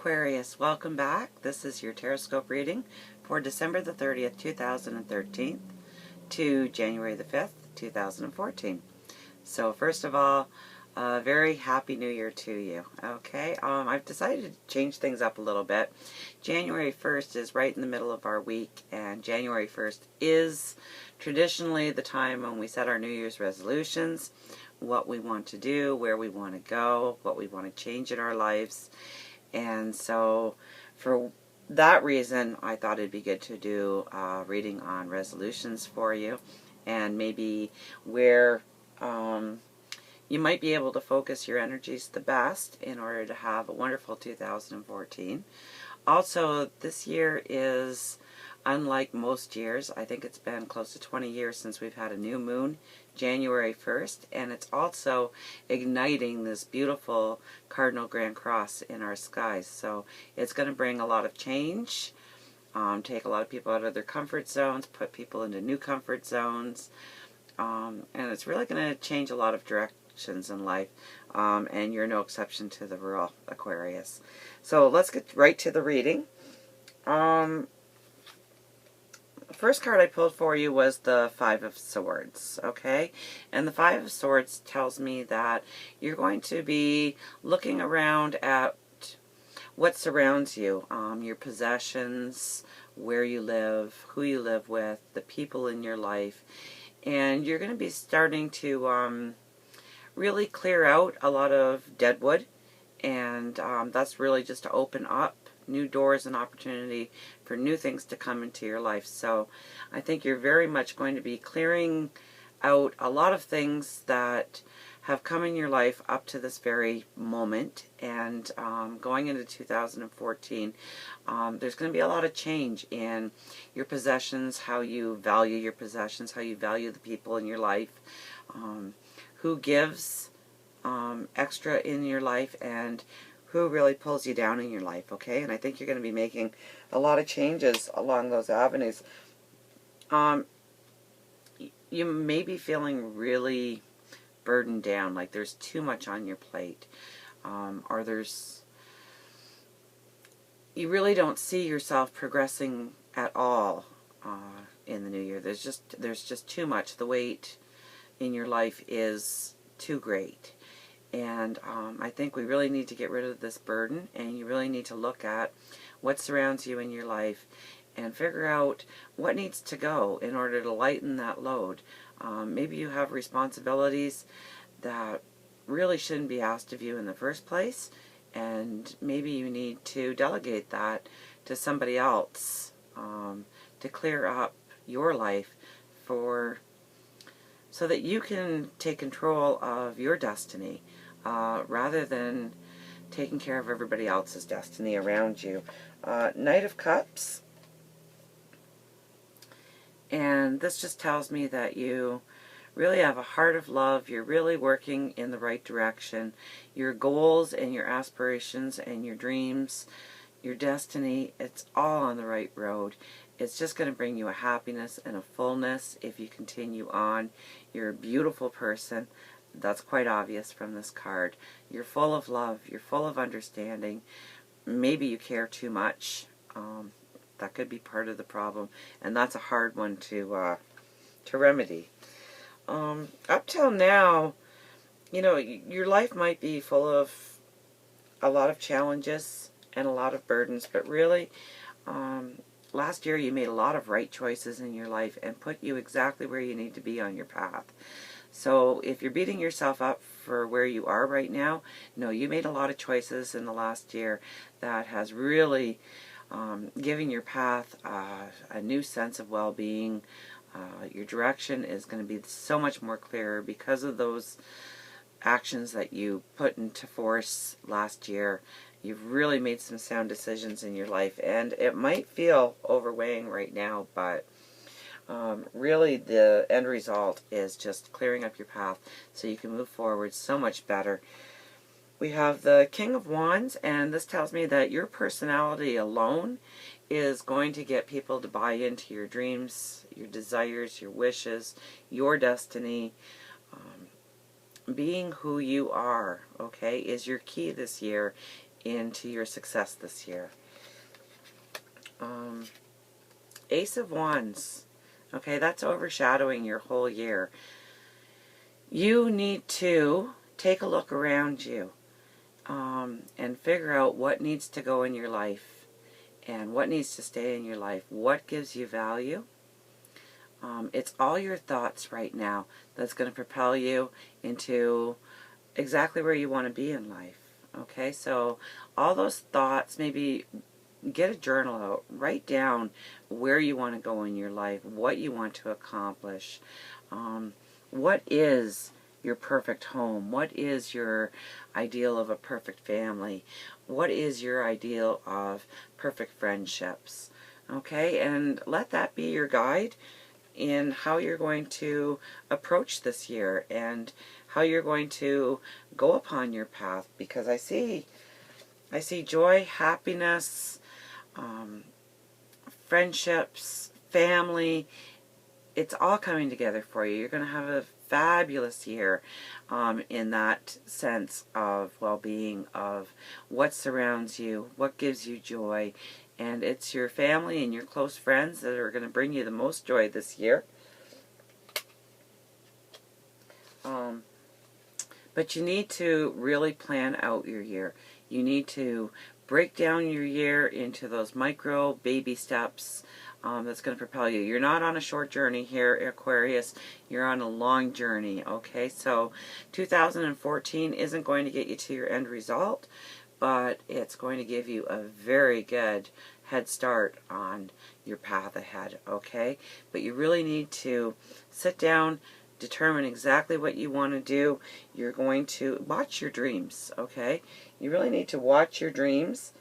Aquarius, welcome back. This is your Teroscope reading for December the 30th, 2013 to January the 5th, 2014. So first of all, a very happy new year to you. Okay, I've decided to change things up a little bit. January 1st is right in the middle of our week, and January 1st is traditionally the time when we set our New Year's resolutions, what we want to do, where we want to go, what we want to change in our lives. And so for that reason, I thought it'd be good to do a reading on resolutions for you, and maybe where you might be able to focus your energies the best in order to have a wonderful 2014. Also, this year is unlike most years. I think it's been close to 20 years since we've had a new moon, January 1st, and it's also igniting this beautiful cardinal grand cross in our skies. So it's going to bring a lot of change, take a lot of people out of their comfort zones, put people into new comfort zones, and it's really going to change a lot of directions in life, and you're no exception to the rule, Aquarius. So let's get right to the reading. The first card I pulled for you was the Five of Swords, okay? And the Five of Swords tells me that you're going to be looking around at what surrounds you, your possessions, where you live, who you live with, the people in your life, and you're going to be starting to really clear out a lot of dead wood, and that's really just to open up new doors and opportunity for new things to come into your life. So I think you're very much going to be clearing out a lot of things that have come in your life up to this very moment, and going into 2014, there's going to be a lot of change in your possessions, how you value your possessions, how you value the people in your life, who gives extra in your life, and who really pulls you down in your life, okay? And I think you're going to be making a lot of changes along those avenues. You may be feeling really burdened down, like there's too much on your plate, or you really don't see yourself progressing at all in the new year. There's just too much. The weight in your life is too great. And I think we really need to get rid of this burden, and you really need to look at what surrounds you in your life and figure out what needs to go in order to lighten that load. Maybe you have responsibilities that really shouldn't be asked of you in the first place, and maybe you need to delegate that to somebody else to clear up your life so that you can take control of your destiny, rather than taking care of everybody else's destiny around you. Knight of Cups. And this just tells me that you really have a heart of love. You're really working in the right direction. Your goals and your aspirations and your dreams, your destiny, it's all on the right road. It's just going to bring you a happiness and a fullness if you continue on. You're a beautiful person. That's quite obvious from this card. You're full of love. You're full of understanding. Maybe you care too much. That could be part of the problem, and that's a hard one to remedy. Up till now, you know, your life might be full of a lot of challenges and a lot of burdens, but really, last year you made a lot of right choices in your life and put you exactly where you need to be on your path. So if you're beating yourself up for where you are right now, no, you made a lot of choices in the last year that has really given your path a new sense of well-being. Your direction is going to be so much more clearer because of those actions that you put into force last year. You've really made some sound decisions in your life, and it might feel overweighing right now, but really the end result is just clearing up your path so you can move forward so much better. We have the King of Wands, and this tells me that your personality alone is going to get people to buy into your dreams, your desires, your wishes, your destiny. Being who you are, okay, is your key this year into your success this year. Ace of Wands. Okay, that's overshadowing your whole year. You need to take a look around you and figure out what needs to go in your life and what needs to stay in your life. What gives you value? It's all your thoughts right now that's going to propel you into exactly where you want to be in life. Okay, so all those thoughts, maybe get a journal out, write down where you want to go in your life, what you want to accomplish, what is your perfect home, what is your ideal of a perfect family, what is your ideal of perfect friendships. Okay, and let that be your guide in how you're going to approach this year and how you're going to go upon your path, because I see joy, happiness, friendships, family. It's all coming together for you. You're going to have a fabulous year in that sense of well-being, of what surrounds you, what gives you joy. And it's your family and your close friends that are going to bring you the most joy this year. But you need to really plan out your year. You need to break down your year into those micro baby steps that's going to propel you. You're not on a short journey here, Aquarius. You're on a long journey, okay? So 2014 isn't going to get you to your end result, but it's going to give you a very good head start on your path ahead, okay? But you really need to sit down, determine exactly what you want to do. You're going to watch your dreams, okay? You really need to watch your dreams.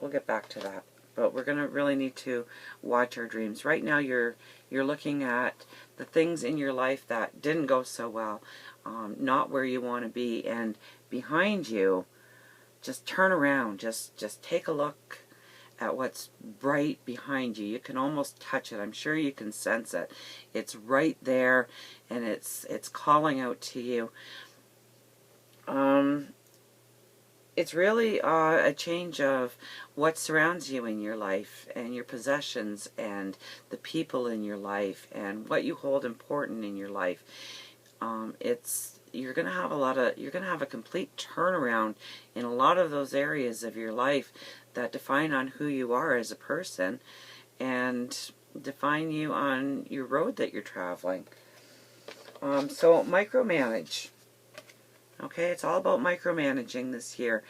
We'll get back to that. But we're going to really need to watch our dreams. Right now you're looking at the things in your life that didn't go so well, not where you want to be, and behind you, just turn around, just take a look at what's right behind you. You can almost touch it. I'm sure you can sense it. It's right there, and it's calling out to you. It's really a change of what surrounds you in your life and your possessions and the people in your life and what you hold important in your life. You're gonna have a complete turnaround in a lot of those areas of your life that define on who you are as a person and define you on your road that you're traveling. So micromanage. Okay, it's all about micromanaging this year.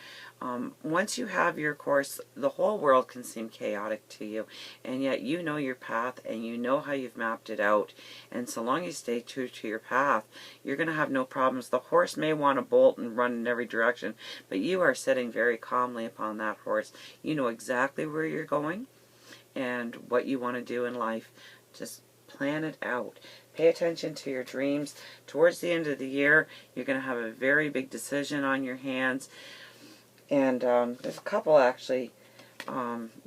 Once you have your course, the whole world can seem chaotic to you, and yet you know your path and you know how you've mapped it out. And so long as you stay true to your path, you're going to have no problems. The horse may want to bolt and run in every direction, but you are sitting very calmly upon that horse. You know exactly where you're going and what you want to do in life. Just plan it out. Pay attention to your dreams. Towards the end of the year, you're going to have a very big decision on your hands. And there's a couple, actually,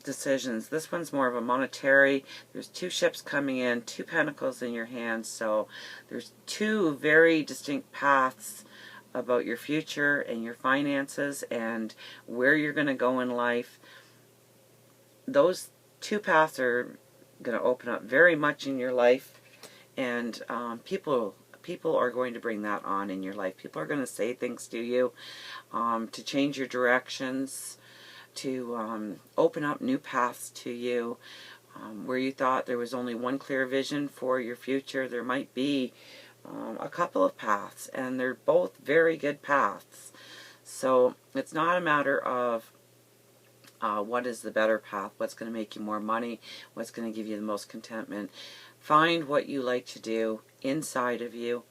decisions. This one's more of a monetary. There's 2 ships coming in, 2 pentacles in your hands. So there's 2 very distinct paths about your future and your finances and where you're going to go in life. Those 2 paths are going to open up very much in your life. And people are going to bring that on in your life. People are going to say things to you to change your directions, to open up new paths to you. Where you thought there was only one clear vision for your future, there might be a couple of paths, and they're both very good paths. So it's not a matter of what is the better path, what's going to make you more money, what's going to give you the most contentment. Find what you like to do inside of you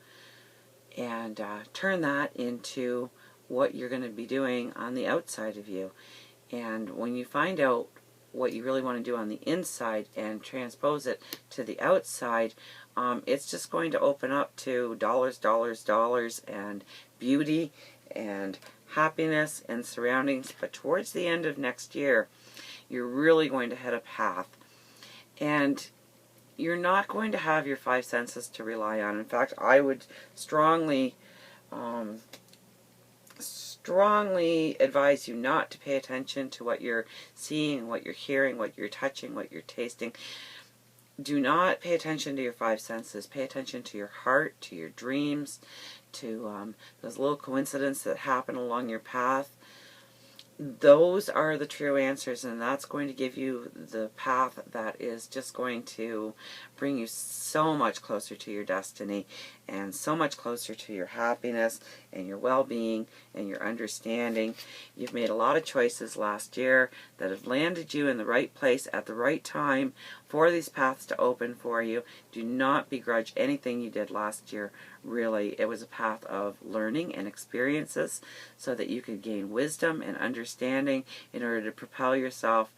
and turn that into what you're going to be doing on the outside of you. And when you find out what you really want to do on the inside and transpose it to the outside, it's just going to open up to dollars, dollars, dollars, and beauty and happiness and surroundings. But towards the end of next year, you're really going to hit a path. And you're not going to have your 5 senses to rely on. In fact, I would strongly strongly advise you not to pay attention to what you're seeing, what you're hearing, what you're touching, what you're tasting. Do not pay attention to your five senses. Pay attention to your heart, to your dreams, to those little coincidences that happen along your path. Those are the true answers, and that's going to give you the path that is just going to bring you so much closer to your destiny and so much closer to your happiness and your well-being and your understanding. You've made a lot of choices last year that have landed you in the right place at the right time for these paths to open for you. Do not begrudge anything you did last year. Really, it was a path of learning and experiences so that you could gain wisdom and understanding in order to propel yourself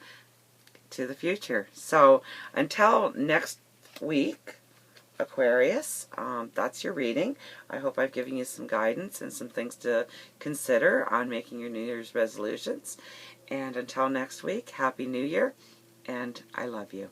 to the future. So until next week, Aquarius, that's your reading. I hope I've given you some guidance and some things to consider on making your New Year's resolutions. And until next week, Happy New Year, and I love you.